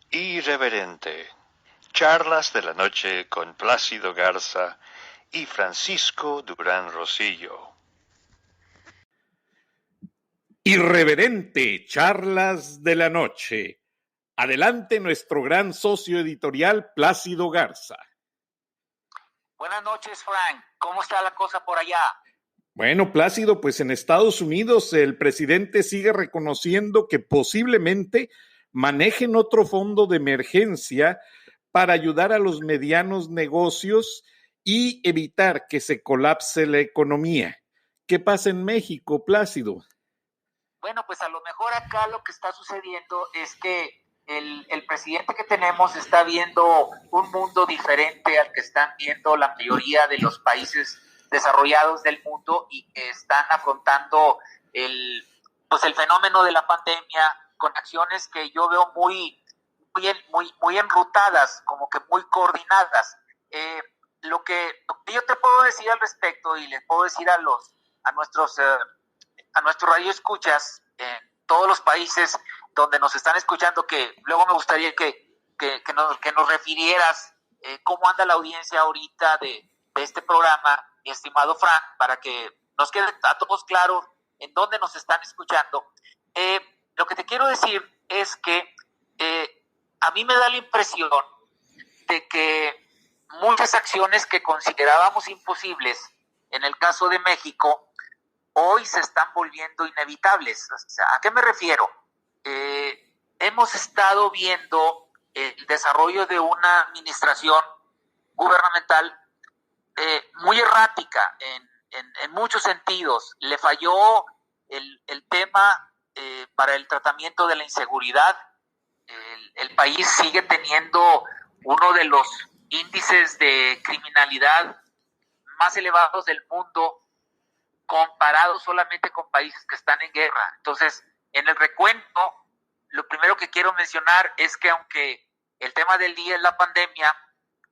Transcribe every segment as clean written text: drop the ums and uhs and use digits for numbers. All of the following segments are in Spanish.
Irreverente. Charlas de la noche con Plácido Garza y Francisco Durán Rosillo. Irreverente, charlas de la noche. Adelante nuestro gran socio editorial Plácido Garza. Buenas noches, Frank. ¿Cómo está la cosa por allá? Bueno, Plácido, pues en Estados Unidos el presidente sigue reconociendo que posiblemente manejen otro fondo de emergencia para ayudar a los medianos negocios y evitar que se colapse la economía. ¿Qué pasa en México, Plácido? Bueno, pues a lo mejor acá lo que está sucediendo es que el presidente que tenemos está viendo un mundo diferente al que están viendo la mayoría de los países desarrollados del mundo y que están afrontando el fenómeno de la pandemia con acciones que yo veo muy enrutadas, como que muy coordinadas. Lo que yo te puedo decir al respecto y les puedo decir a nuestros radioescuchas en todos los países donde nos están escuchando, que luego me gustaría que nos refirieras cómo anda la audiencia ahorita de este programa, mi estimado Frank, para que nos quede a todos claro en dónde nos están escuchando. Lo que te quiero decir es que a mí me da la impresión de que muchas acciones que considerábamos imposibles, en el caso de México, hoy se están volviendo inevitables. O sea, ¿a qué me refiero? Hemos estado viendo el desarrollo de una administración gubernamental muy errática en muchos sentidos. Le falló el tema para el tratamiento de la inseguridad. El país sigue teniendo uno de los índices de criminalidad más elevados del mundo, comparado solamente con países que están en guerra. Entonces, en el recuento, lo primero que quiero mencionar es que aunque el tema del día es la pandemia,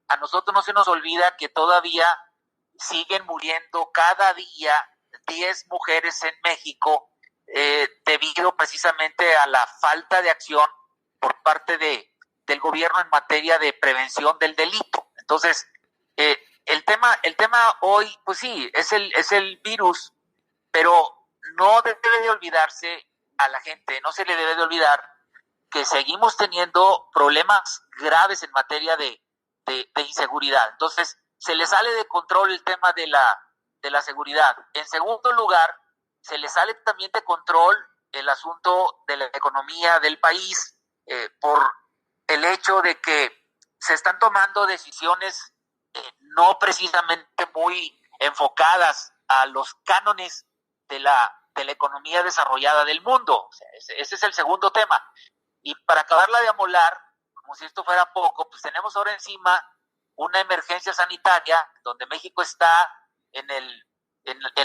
a nosotros no se nos olvida que todavía siguen muriendo cada día 10 mujeres en México debido precisamente a la falta de acción por parte del gobierno en materia de prevención del delito. Entonces, el tema hoy, pues sí, es el virus, pero no debe de olvidarse a la gente, no se le debe de olvidar que seguimos teniendo problemas graves en materia de inseguridad. Entonces, se le sale de control el tema de la seguridad. En segundo lugar, se le sale también de control el asunto de la economía del país por el hecho de que se están tomando decisiones no precisamente muy enfocadas a los cánones de la economía desarrollada del mundo. O sea, ese es el segundo tema. Y para acabarla de amolar, como si esto fuera poco, pues tenemos ahora encima una emergencia sanitaria donde México está en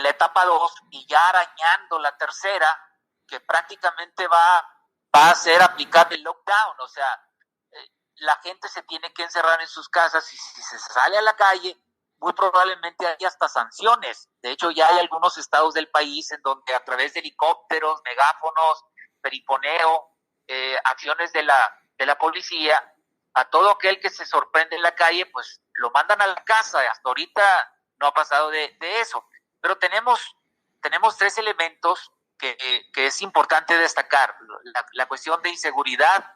la etapa 2 y ya arañando la tercera, que prácticamente va a ser aplicable el lockdown. O sea, la gente se tiene que encerrar en sus casas y si se sale a la calle, muy probablemente hay hasta sanciones. De hecho, ya hay algunos estados del país en donde a través de helicópteros, megáfonos, periponeo, acciones de la policía, a todo aquel que se sorprende en la calle, pues lo mandan a la casa. Hasta ahorita no ha pasado de eso. Pero tenemos 3 elementos que es importante destacar. La cuestión de inseguridad,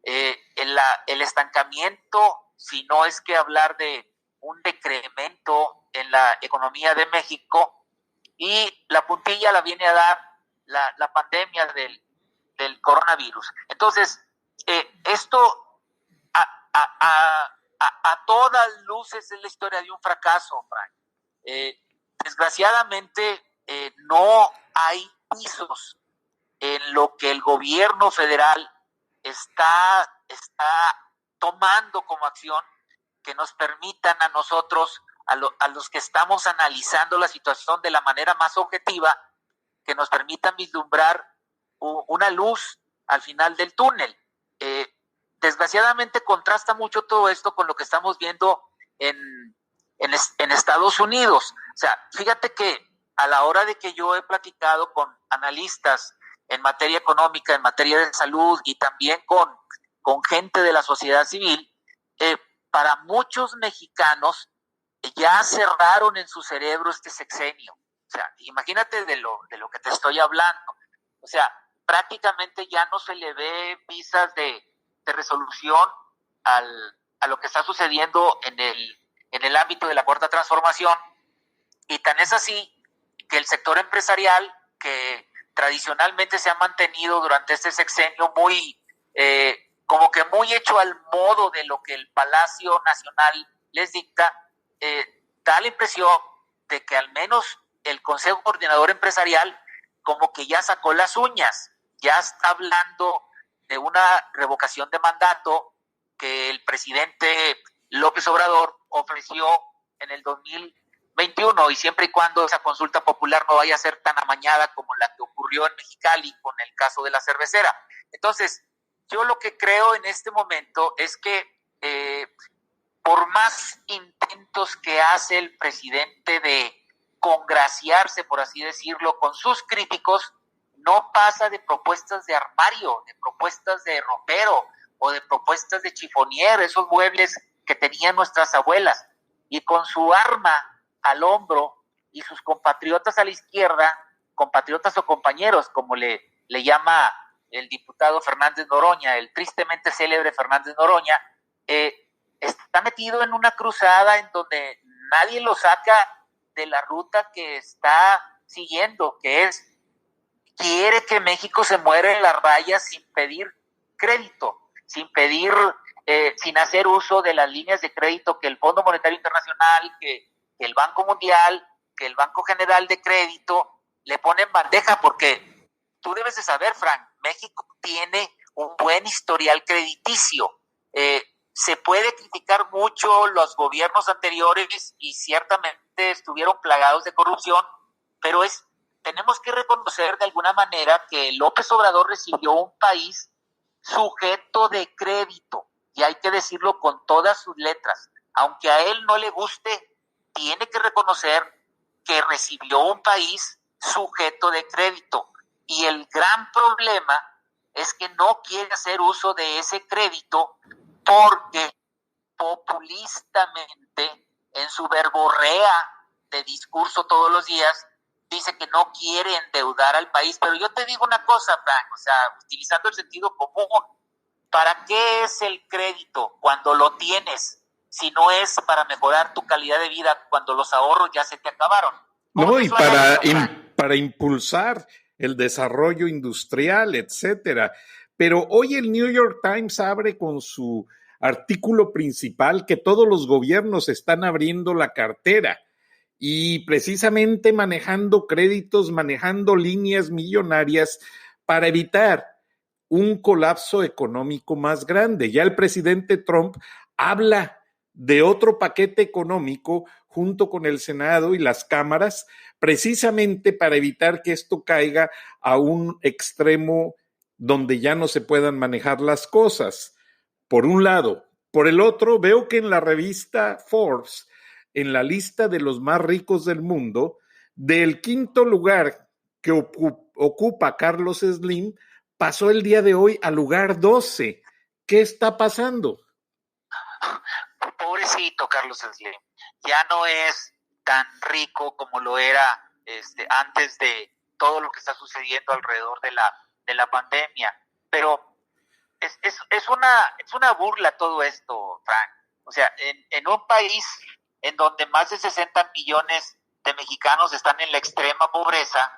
el estancamiento, si no es que hablar de un decremento en la economía de México, y la puntilla la viene a dar la pandemia del coronavirus. Entonces, esto a todas luces es la historia de un fracaso, Frank. Desgraciadamente, no hay pisos en lo que el gobierno federal está tomando como acción que nos permitan a nosotros, a los que estamos analizando la situación de la manera más objetiva, que nos permitan vislumbrar una luz al final del túnel. Desgraciadamente contrasta mucho todo esto con lo que estamos viendo en Estados Unidos. O sea, fíjate que a la hora de que yo he platicado con analistas en materia económica, en materia de salud y también con con gente de la sociedad civil, para muchos mexicanos ya cerraron en su cerebro este sexenio. O sea, imagínate de lo que te estoy hablando. O sea, prácticamente ya no se le ve visas de resolución a lo que está sucediendo en el ámbito de la cuarta transformación, y tan es así que el sector empresarial, que tradicionalmente se ha mantenido durante este sexenio muy como que muy hecho al modo de lo que el Palacio Nacional les dicta, da la impresión de que al menos el Consejo Coordinador Empresarial como que ya sacó las uñas, ya está hablando de una revocación de mandato que el presidente López Obrador ofreció en el 2021, y siempre y cuando esa consulta popular no vaya a ser tan amañada como la que ocurrió en Mexicali con el caso de la cervecera. Entonces, yo lo que creo en este momento es que por más intentos que hace el presidente de congraciarse, por así decirlo, con sus críticos, no pasa de propuestas de armario, de propuestas de ropero o de propuestas de chifonier, esos muebles que tenían nuestras abuelas. Y con su arma al hombro y sus compatriotas a la izquierda, compatriotas o compañeros, como le llama el diputado Fernández Noroña, el tristemente célebre Fernández Noroña, está metido en una cruzada en donde nadie lo saca de la ruta que está siguiendo, que es, quiere que México se muera en las rayas sin pedir crédito, sin hacer uso de las líneas de crédito que el Fondo Monetario Internacional, que el Banco Mundial, que el Banco General de Crédito le ponen bandeja, porque tú debes de saber, Frank, México tiene un buen historial crediticio. Se puede criticar mucho los gobiernos anteriores y ciertamente estuvieron plagados de corrupción, pero tenemos que reconocer de alguna manera que López Obrador recibió un país sujeto de crédito, y hay que decirlo con todas sus letras. Aunque a él no le guste, tiene que reconocer que recibió un país sujeto de crédito, y el gran problema es que no quiere hacer uso de ese crédito porque populistamente, en su verborrea de discurso todos los días, dice que no quiere endeudar al país. Pero yo te digo una cosa, Frank, o sea, utilizando el sentido común, ¿para qué es el crédito cuando lo tienes, si no es para mejorar tu calidad de vida cuando los ahorros ya se te acabaron? No, y para impulsar el desarrollo industrial, etcétera. Pero hoy el New York Times abre con su artículo principal que todos los gobiernos están abriendo la cartera y precisamente manejando créditos, manejando líneas millonarias para evitar un colapso económico más grande. Ya el presidente Trump habla de otro paquete económico junto con el Senado y las cámaras, precisamente para evitar que esto caiga a un extremo donde ya no se puedan manejar las cosas, por un lado. Por el otro, veo que en la revista Forbes, en la lista de los más ricos del mundo, del quinto lugar que ocupa Carlos Slim, pasó el día de hoy al lugar 12. ¿Qué está pasando? Pobrecito Carlos Slim, ya no es tan rico como lo era antes de todo lo que está sucediendo alrededor de la pandemia, pero es una burla todo esto, Frank. O sea, en un país en donde más de 60 millones de mexicanos están en la extrema pobreza,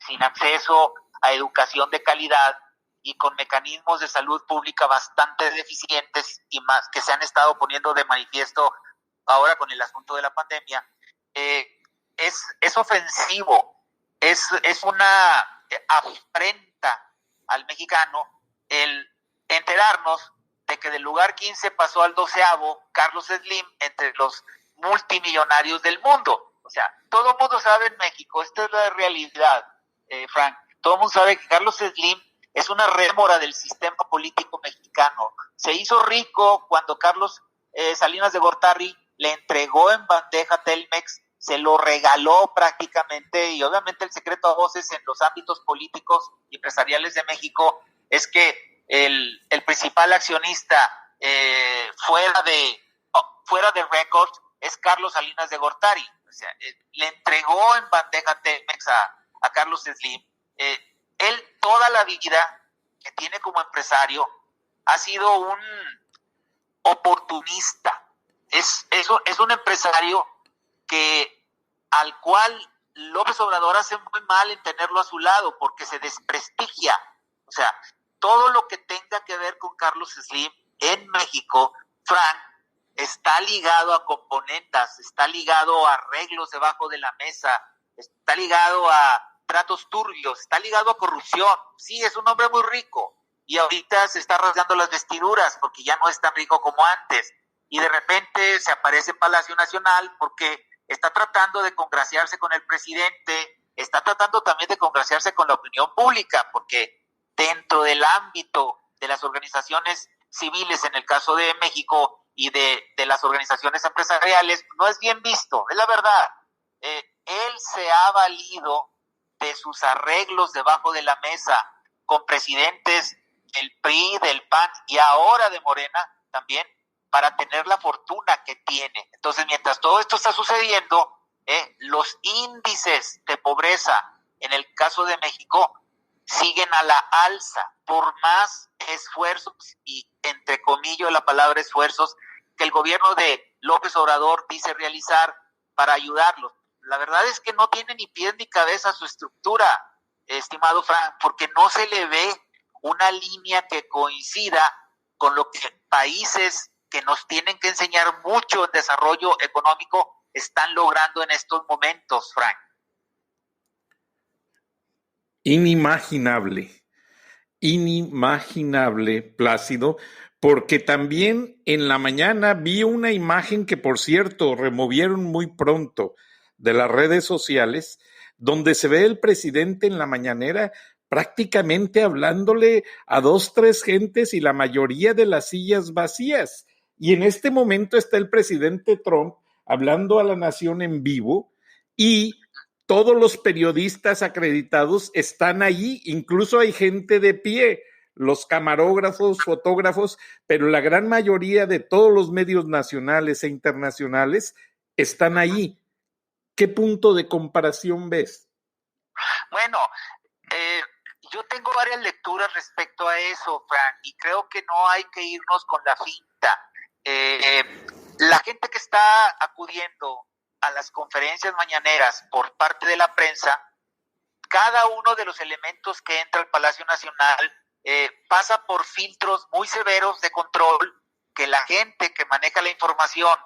sin acceso a educación de calidad y con mecanismos de salud pública bastante deficientes y más que se han estado poniendo de manifiesto ahora con el asunto de la pandemia, es ofensivo, es una afrenta al mexicano el enterarnos de que del lugar 15 pasó al 12º Carlos Slim entre los multimillonarios del mundo. O sea, todo el mundo sabe en México, esta es la realidad, Frank, todo el mundo sabe que Carlos Slim es una rémora del sistema político mexicano. Se hizo rico cuando Carlos Salinas de Gortari le entregó en bandeja Telmex, se lo regaló prácticamente, y obviamente el secreto a voces en los ámbitos políticos y empresariales de México es que el principal accionista fuera de récord es Carlos Salinas de Gortari. O sea, le entregó en bandeja Telmex a Carlos Slim. Él toda la vida que tiene como empresario ha sido un oportunista. Es un empresario al cual López Obrador hace muy mal en tenerlo a su lado porque se desprestigia. O sea, todo lo que tenga que ver con Carlos Slim en México, Frank, está ligado a componendas, está ligado a arreglos debajo de la mesa, está ligado a tratos turbios, está ligado a corrupción. Sí, es un hombre muy rico y ahorita se está rasgando las vestiduras porque ya no es tan rico como antes y de repente se aparece en Palacio Nacional porque está tratando de congraciarse con el presidente, está tratando también de congraciarse con la opinión pública, porque dentro del ámbito de las organizaciones civiles, en el caso de México, y de las organizaciones empresariales, no es bien visto, es la verdad. Él se ha valido de sus arreglos debajo de la mesa con presidentes del PRI, del PAN y ahora de Morena también, para tener la fortuna que tiene. Entonces, mientras todo esto está sucediendo, los índices de pobreza, en el caso de México, siguen a la alza, por más esfuerzos, y entre comillas la palabra esfuerzos, que el gobierno de López Obrador dice realizar para ayudarlos. La verdad es que no tiene ni pies ni cabeza su estructura, estimado Frank, porque no se le ve una línea que coincida con lo que países que nos tienen que enseñar mucho en desarrollo económico están logrando en estos momentos, Frank. Inimaginable, Plácido, porque también en la mañana vi una imagen que, por cierto, removieron muy pronto de las redes sociales, donde se ve el presidente en la mañanera prácticamente hablándole a 2, 3 gentes y la mayoría de las sillas vacías. Y en este momento está el presidente Trump hablando a la nación en vivo y todos los periodistas acreditados están allí, incluso hay gente de pie, los camarógrafos, fotógrafos, pero la gran mayoría de todos los medios nacionales e internacionales están allí. ¿Qué punto de comparación ves? Bueno, yo tengo varias lecturas respecto a eso, Frank, y creo que no hay que irnos con la finta. La gente que está acudiendo a las conferencias mañaneras por parte de la prensa, cada uno de los elementos que entra al Palacio Nacional pasa por filtros muy severos de control que la gente que maneja la información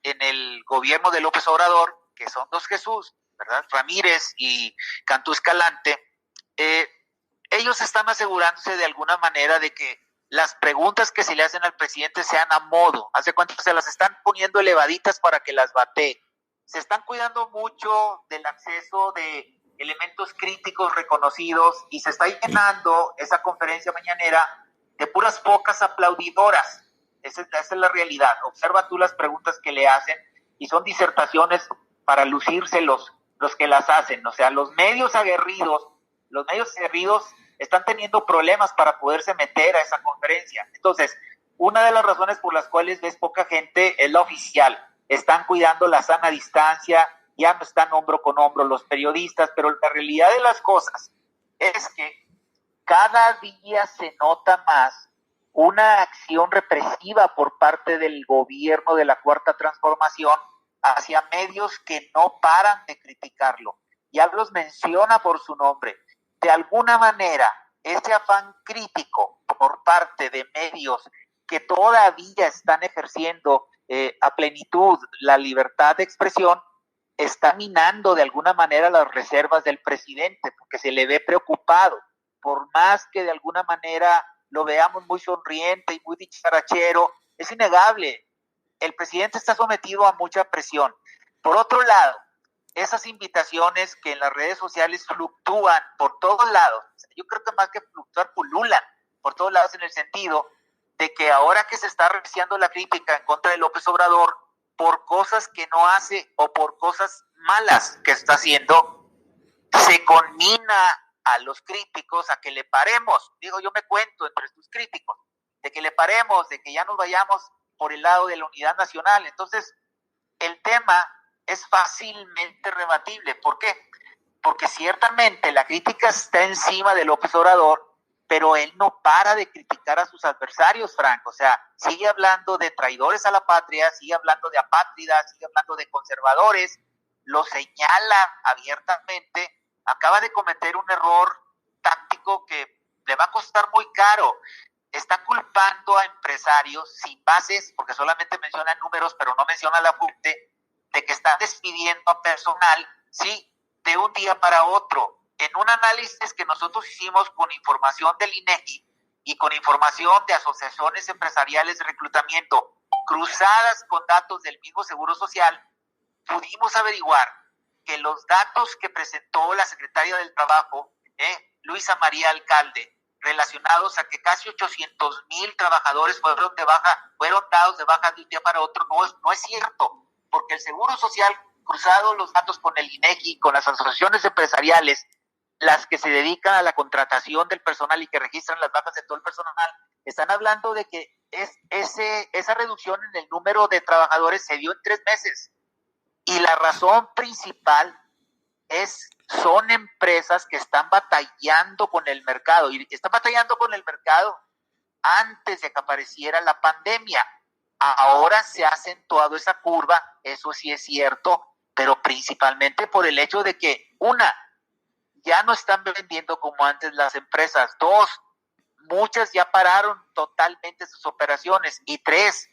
en el gobierno de López Obrador, que son dos Jesús, ¿verdad? Ramírez y Cantú Escalante, ellos están asegurándose de alguna manera de que las preguntas que se le hacen al presidente sean a modo. Hace cuenta que se las están poniendo elevaditas para que las batee. Se están cuidando mucho del acceso de elementos críticos reconocidos y se está llenando esa conferencia mañanera de puras pocas aplaudidoras. Esa es la realidad. Observa tú las preguntas que le hacen y son disertaciones para lucirse los que las hacen. O sea, los medios aguerridos están teniendo problemas para poderse meter a esa conferencia. Entonces, una de las razones por las cuales ves poca gente es la oficial. Están cuidando la sana distancia, ya no están hombro con hombro los periodistas, pero la realidad de las cosas es que cada día se nota más una acción represiva por parte del gobierno de la Cuarta Transformación hacia medios que no paran de criticarlo. Ya los menciona por su nombre. De alguna manera, ese afán crítico por parte de medios que todavía están ejerciendo a plenitud la libertad de expresión, está minando de alguna manera las reservas del presidente, porque se le ve preocupado, por más que de alguna manera lo veamos muy sonriente y muy dicharachero, es innegable, el presidente está sometido a mucha presión. Por otro lado, esas invitaciones que en las redes sociales fluctúan por todos lados, yo creo que más que fluctuar, pululan por todos lados, en el sentido de que ahora que se está reciando la crítica en contra de López Obrador por cosas que no hace o por cosas malas que está haciendo, se conmina a los críticos a que le paremos, digo, yo me cuento entre sus críticos, de que le paremos, de que ya nos vayamos por el lado de la unidad nacional. Entonces, el tema es fácilmente rebatible. ¿Por qué? Porque ciertamente la crítica está encima de López Obrador, pero él no para de criticar a sus adversarios, Frank. O sea, sigue hablando de traidores a la patria, sigue hablando de apátridas, sigue hablando de conservadores, lo señala abiertamente, acaba de cometer un error táctico que le va a costar muy caro. Está culpando a empresarios sin bases, porque solamente menciona números, pero no menciona la fuente, de que están despidiendo a personal, sí, de un día para otro. En un análisis que nosotros hicimos con información del INEGI y con información de asociaciones empresariales de reclutamiento, cruzadas con datos del mismo Seguro Social, pudimos averiguar que los datos que presentó la secretaria del Trabajo, Luisa María Alcalde, relacionados a que casi 800,000 trabajadores fueron dados de baja de un día para otro, no es cierto, porque el Seguro Social, cruzado los datos con el INEGI, con las asociaciones empresariales, las que se dedican a la contratación del personal y que registran las bajas de todo el personal, están hablando de que esa reducción en el número de trabajadores se dio en 3 meses. Y la razón principal son empresas que están batallando con el mercado, y están batallando con el mercado antes de que apareciera la pandemia. Ahora se ha acentuado esa curva, eso sí es cierto, pero principalmente por el hecho de que, ya no están vendiendo como antes las empresas. 2, muchas ya pararon totalmente sus operaciones. Y 3,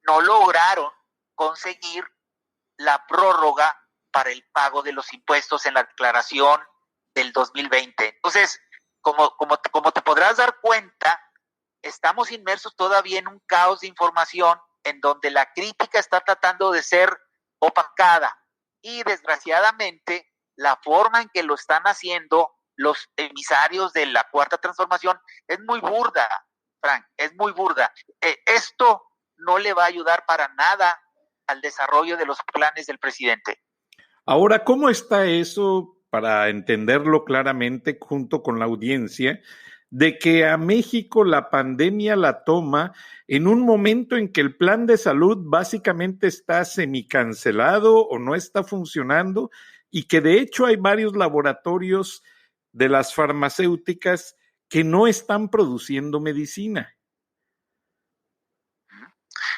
no lograron conseguir la prórroga para el pago de los impuestos en la declaración del 2020. Entonces, como te podrás dar cuenta, estamos inmersos todavía en un caos de información en donde la crítica está tratando de ser opacada. Y desgraciadamente, la forma en que lo están haciendo los emisarios de la Cuarta Transformación es muy burda, Frank, es muy burda. Esto no le va a ayudar para nada al desarrollo de los planes del presidente. Ahora, ¿cómo está eso para entenderlo claramente junto con la audiencia, de que a México la pandemia la toma en un momento en que el plan de salud básicamente está semicancelado o no está funcionando y que de hecho hay varios laboratorios de las farmacéuticas que no están produciendo medicina?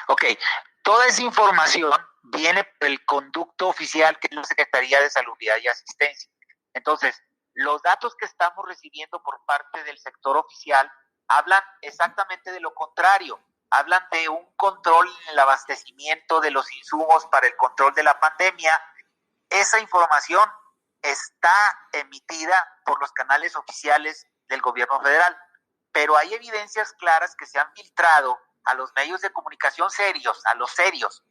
Ok, toda esa información viene por el conducto oficial que es la Secretaría de Salubridad y Asistencia. Entonces, los datos que estamos recibiendo por parte del sector oficial hablan exactamente de lo contrario. Hablan de un control en el abastecimiento de los insumos para el control de la pandemia. Esa información está emitida por los canales oficiales del gobierno federal, pero hay evidencias claras que se han filtrado a los medios de comunicación serios, a los serios,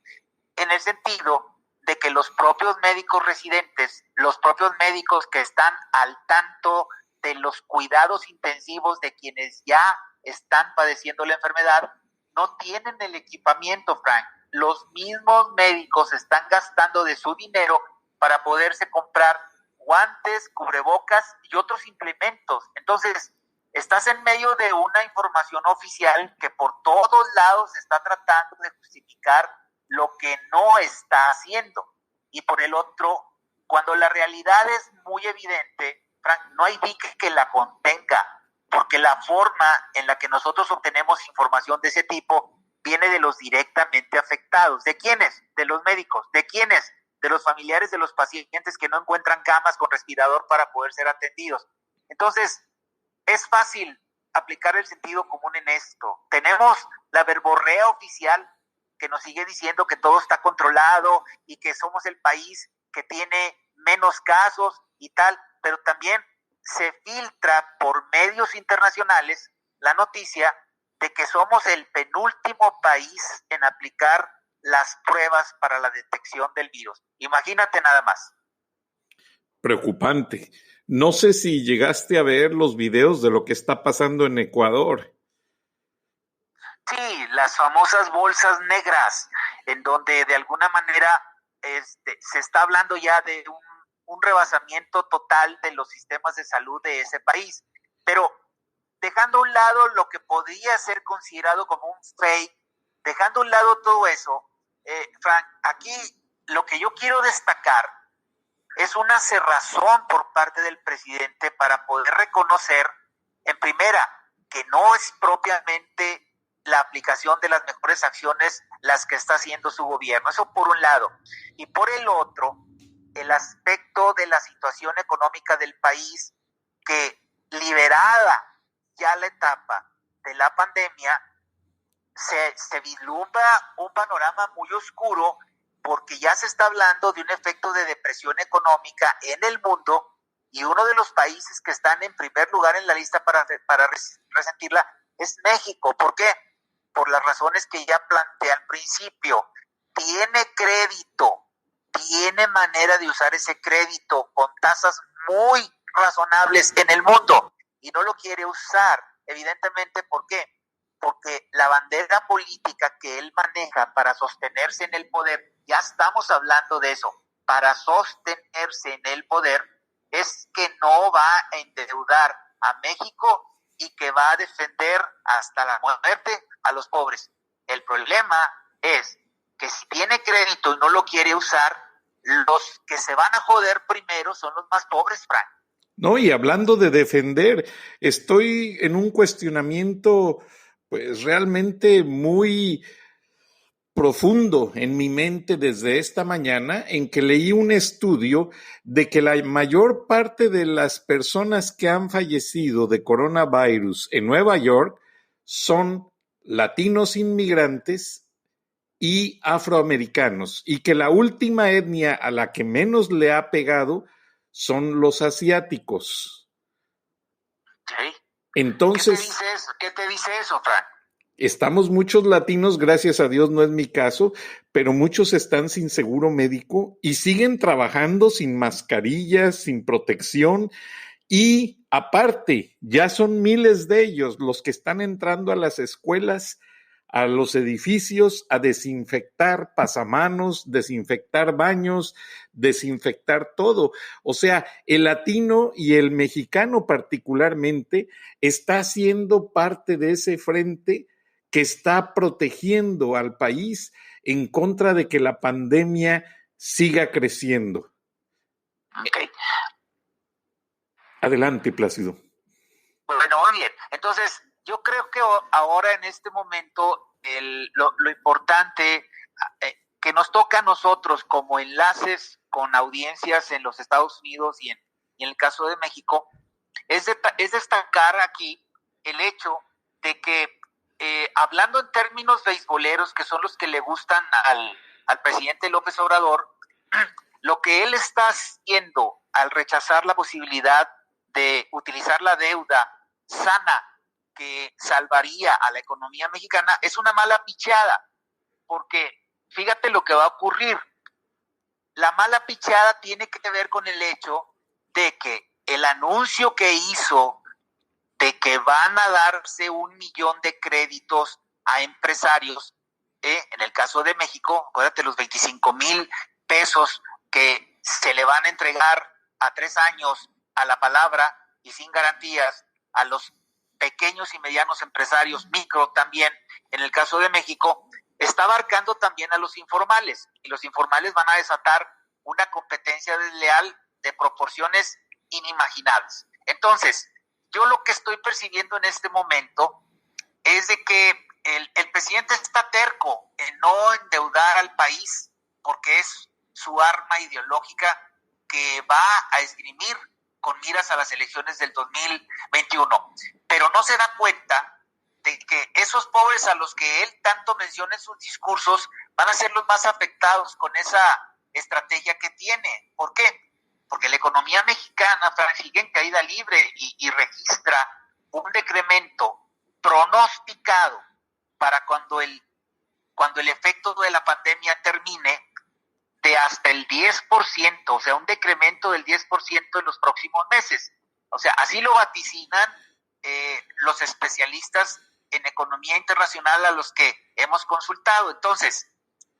en el sentido de que los propios médicos residentes, los propios médicos que están al tanto de los cuidados intensivos de quienes ya están padeciendo la enfermedad, no tienen el equipamiento, Frank. Los mismos médicos están gastando de su dinero para poderse comprar guantes, cubrebocas y otros implementos. Entonces, estás en medio de una información oficial que por todos lados está tratando de justificar lo que no está haciendo. Y por el otro, cuando la realidad es muy evidente, Frank, no hay dique que la contenga, porque la forma en la que nosotros obtenemos información de ese tipo viene de los directamente afectados. ¿De quiénes? De los médicos. ¿De quiénes? De los familiares de los pacientes que no encuentran camas con respirador para poder ser atendidos. Entonces, es fácil aplicar el sentido común en esto. Tenemos la verborrea oficial que nos sigue diciendo que todo está controlado y que somos el país que tiene menos casos y tal, pero también se filtra por medios internacionales la noticia de que somos el penúltimo país en aplicar las pruebas para la detección del virus. Imagínate nada más. Preocupante. No sé si llegaste a ver los videos de lo que está pasando en Ecuador. Sí, las famosas bolsas negras, en donde de alguna manera se está hablando ya de un rebasamiento total de los sistemas de salud de ese país. Pero dejando a un lado lo que podría ser considerado como un fake, dejando a un lado todo eso, Frank, aquí lo que yo quiero destacar es una cerrazón por parte del presidente para poder reconocer, en primera, que no es propiamente la aplicación de las mejores acciones las que está haciendo su gobierno. Eso por un lado. Y por el otro, el aspecto de la situación económica del país, que liberada ya la etapa de la pandemia, se vislumbra un panorama muy oscuro, porque ya se está hablando de un efecto de depresión económica en el mundo, y uno de los países que están en primer lugar en la lista para resentirla es México. ¿Por qué? Por las razones que ya planteé al principio. Tiene crédito, tiene manera de usar ese crédito con tasas muy razonables en el mundo, y no lo quiere usar, evidentemente. ¿Por qué? Porque la bandera política que él maneja para sostenerse en el poder, ya estamos hablando de eso, para sostenerse en el poder, es que no va a endeudar a México y que va a defender hasta la muerte a los pobres. El problema es que si tiene crédito y no lo quiere usar, los que se van a joder primero son los más pobres, Frank. No, y hablando de defender, estoy en un cuestionamiento pues realmente muy profundo en mi mente desde esta mañana, en que leí un estudio de que la mayor parte de las personas que han fallecido de coronavirus en Nueva York son latinos inmigrantes y afroamericanos, y que la última etnia a la que menos le ha pegado son los asiáticos. ¿Sí? Entonces, ¿Qué te dice eso, Frank? estamos muchos latinos, gracias a Dios no es mi caso, pero muchos están sin seguro médico y siguen trabajando sin mascarillas, sin protección, y aparte, ya son miles de ellos los que están entrando a las escuelas, a los edificios, a desinfectar pasamanos, desinfectar baños, desinfectar todo. O sea, el latino y el mexicano particularmente está siendo parte de ese frente que está protegiendo al país en contra de que la pandemia siga creciendo. Okay. Adelante, Plácido. Bueno, muy bien. Entonces, yo creo que ahora en este momento lo importante que nos toca a nosotros como enlaces con audiencias en los Estados Unidos y en el caso de México es destacar aquí el hecho de que hablando en términos beisboleros, que son los que le gustan al presidente López Obrador, lo que él está haciendo al rechazar la posibilidad de utilizar la deuda sana que salvaría a la economía mexicana es una mala pichada, porque fíjate lo que va a ocurrir. La mala pichada tiene que ver con el hecho de que el anuncio que hizo de que van a darse 1 millón de créditos a empresarios, en el caso de México, acuérdate los 25,000 pesos que se le van a entregar a 3 años a la palabra y sin garantías a los pequeños y medianos empresarios, micro también, en el caso de México, está abarcando también a los informales, y los informales van a desatar una competencia desleal de proporciones inimaginables. Entonces, yo lo que estoy percibiendo en este momento es de que el presidente está terco en no endeudar al país, porque es su arma ideológica que va a esgrimir con miras a las elecciones del 2021. Pero no se da cuenta de que esos pobres a los que él tanto menciona en sus discursos van a ser los más afectados con esa estrategia que tiene. ¿Por qué? Porque la economía mexicana sigue en caída libre y registra un decremento pronosticado para cuando el efecto de la pandemia termine, de hasta el 10%, o sea, un decremento del 10% en los próximos meses. O sea, así lo vaticinan los especialistas en economía internacional a los que hemos consultado. Entonces,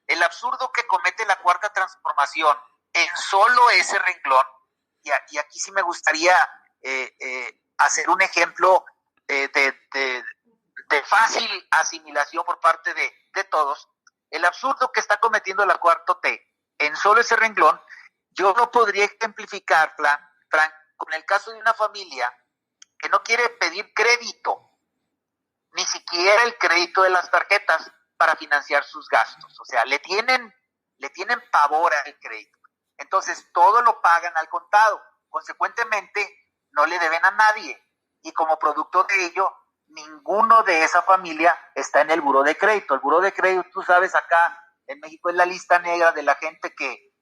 el absurdo que comete la Cuarta Transformación en solo ese renglón y aquí sí me gustaría hacer un ejemplo de fácil asimilación por parte de todos. El absurdo que está cometiendo la 4T en solo ese renglón, yo lo podría ejemplificar, Frank, con el caso de una familia que no quiere pedir crédito, ni siquiera el crédito de las tarjetas para financiar sus gastos. O sea, le tienen pavor al crédito. Entonces, todo lo pagan al contado. Consecuentemente, no le deben a nadie. Y como producto de ello, ninguno de esa familia está en el buró de crédito. El buró de crédito, tú sabes, acá en México es la lista negra de la gente que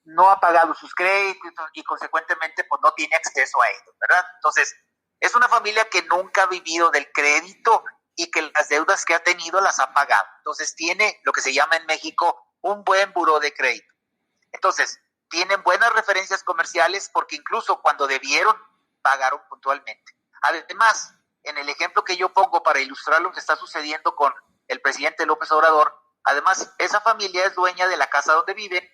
no ha pagado sus créditos y consecuentemente pues no tiene acceso a ellos, ¿verdad? Entonces, es una familia que nunca ha vivido del crédito y que las deudas que ha tenido las ha pagado. Entonces, tiene lo que se llama en México un buen buró de crédito. Entonces, tienen buenas referencias comerciales porque incluso cuando debieron, pagaron puntualmente. Además, en el ejemplo que yo pongo para ilustrar lo que está sucediendo con el presidente López Obrador, además, esa familia es dueña de la casa donde viven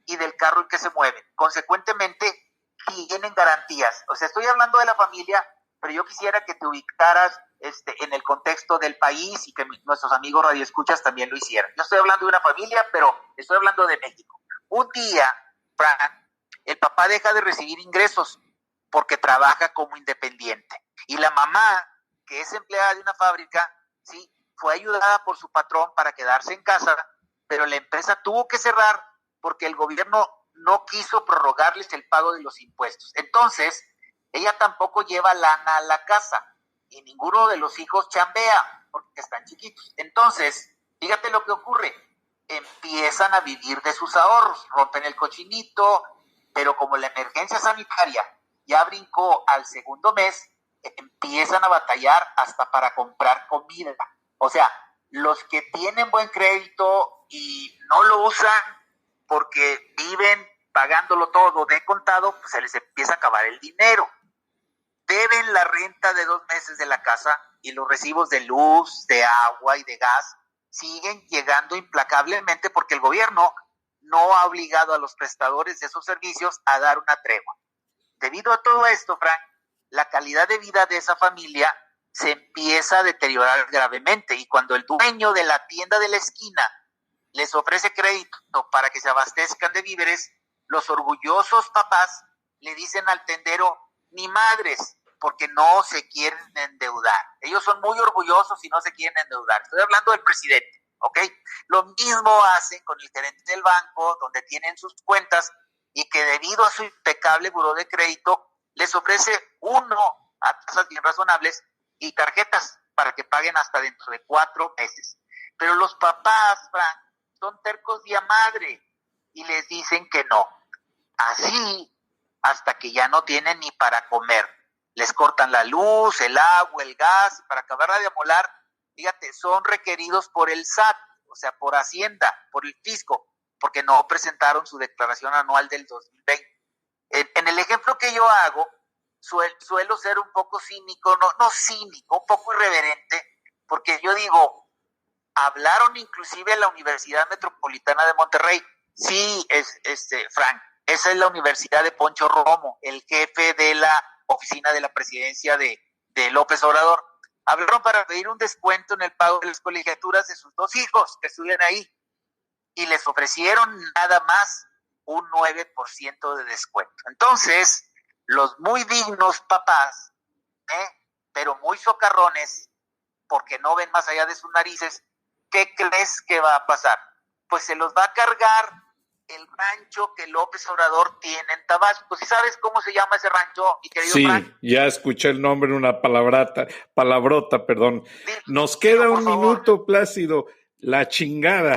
y del carro en que se mueven. Consecuentemente, tienen garantías. O sea, estoy hablando de la familia, pero yo quisiera que te ubicaras en el contexto del país y que nuestros amigos radioescuchas también lo hicieran. Yo estoy hablando de una familia, pero estoy hablando de México. Un día, Fran, el papá deja de recibir ingresos porque trabaja como independiente. Y la mamá, que es empleada de una fábrica, sí, fue ayudada por su patrón para quedarse en casa, pero la empresa tuvo que cerrar porque el gobierno no quiso prorrogarles el pago de los impuestos. Entonces, ella tampoco lleva lana a la casa y ninguno de los hijos chambea porque están chiquitos. Entonces, fíjate lo que ocurre. Empiezan a vivir de sus ahorros, rompen el cochinito, pero como la emergencia sanitaria ya brincó al segundo mes, empiezan a batallar hasta para comprar comida. O sea, los que tienen buen crédito y no lo usan porque viven pagándolo todo de contado, pues se les empieza a acabar el dinero. Deben la renta de 2 meses de la casa y los recibos de luz, de agua y de gas siguen llegando implacablemente porque el gobierno no ha obligado a los prestadores de esos servicios a dar una tregua. Debido a todo esto, Frank, la calidad de vida de esa familia se empieza a deteriorar gravemente y cuando el dueño de la tienda de la esquina les ofrece crédito para que se abastezcan de víveres, los orgullosos papás le dicen al tendero, ni madres, porque no se quieren endeudar. Ellos son muy orgullosos y no se quieren endeudar. Estoy hablando del presidente, ¿ok? Lo mismo hacen con el gerente del banco, donde tienen sus cuentas y que debido a su impecable buró de crédito, les ofrece uno a tasas bien razonables y tarjetas para que paguen hasta dentro de 4 meses. Pero los papás, Frank, son tercos de a madre y les dicen que no. Así hasta que ya no tienen ni para comer. Les cortan la luz, el agua, el gas, y para acabarla de amolar, fíjate, son requeridos por el SAT, o sea, por Hacienda, por el fisco, porque no presentaron su declaración anual del 2020. En el ejemplo que yo hago, suelo ser un poco cínico, no cínico, un poco irreverente, porque yo digo, hablaron inclusive a la Universidad Metropolitana de Monterrey. Sí, Frank, esa es la Universidad de Poncho Romo, el jefe de la oficina de la presidencia de López Obrador. Hablaron para pedir un descuento en el pago de las colegiaturas de sus 2 hijos que estudian ahí y les ofrecieron nada más un 9% de descuento. Entonces, los muy dignos papás, pero muy socarrones, porque no ven más allá de sus narices, ¿qué crees que va a pasar? Pues se los va a cargar el rancho que López Obrador tiene en Tabasco. ¿Sí sabes cómo se llama ese rancho, mi querido Frank? Sí, ya escuché el nombre, una palabrota, perdón. Nos queda un minuto, Plácido. La chingada.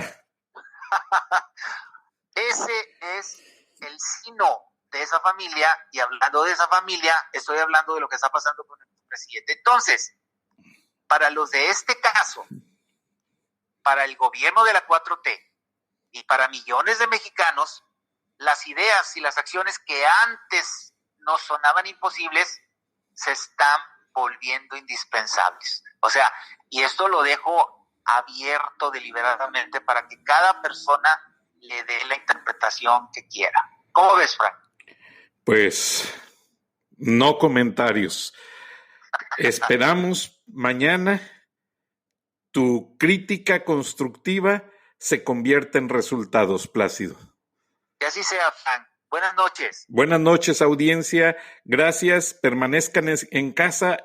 Ese es el sino de esa familia, y hablando de esa familia, estoy hablando de lo que está pasando con el presidente. Entonces, para los de este caso, para el gobierno de la 4T y para millones de mexicanos, las ideas y las acciones que antes nos sonaban imposibles se están volviendo indispensables. O sea, y esto lo dejo abierto deliberadamente para que cada persona le dé la interpretación que quiera. ¿Cómo ves, Frank? Pues no comentarios. Esperamos mañana tu crítica constructiva se convierta en resultados, Plácido. Que así sea, Frank. Buenas noches. Buenas noches, audiencia. Gracias. Permanezcan en casa.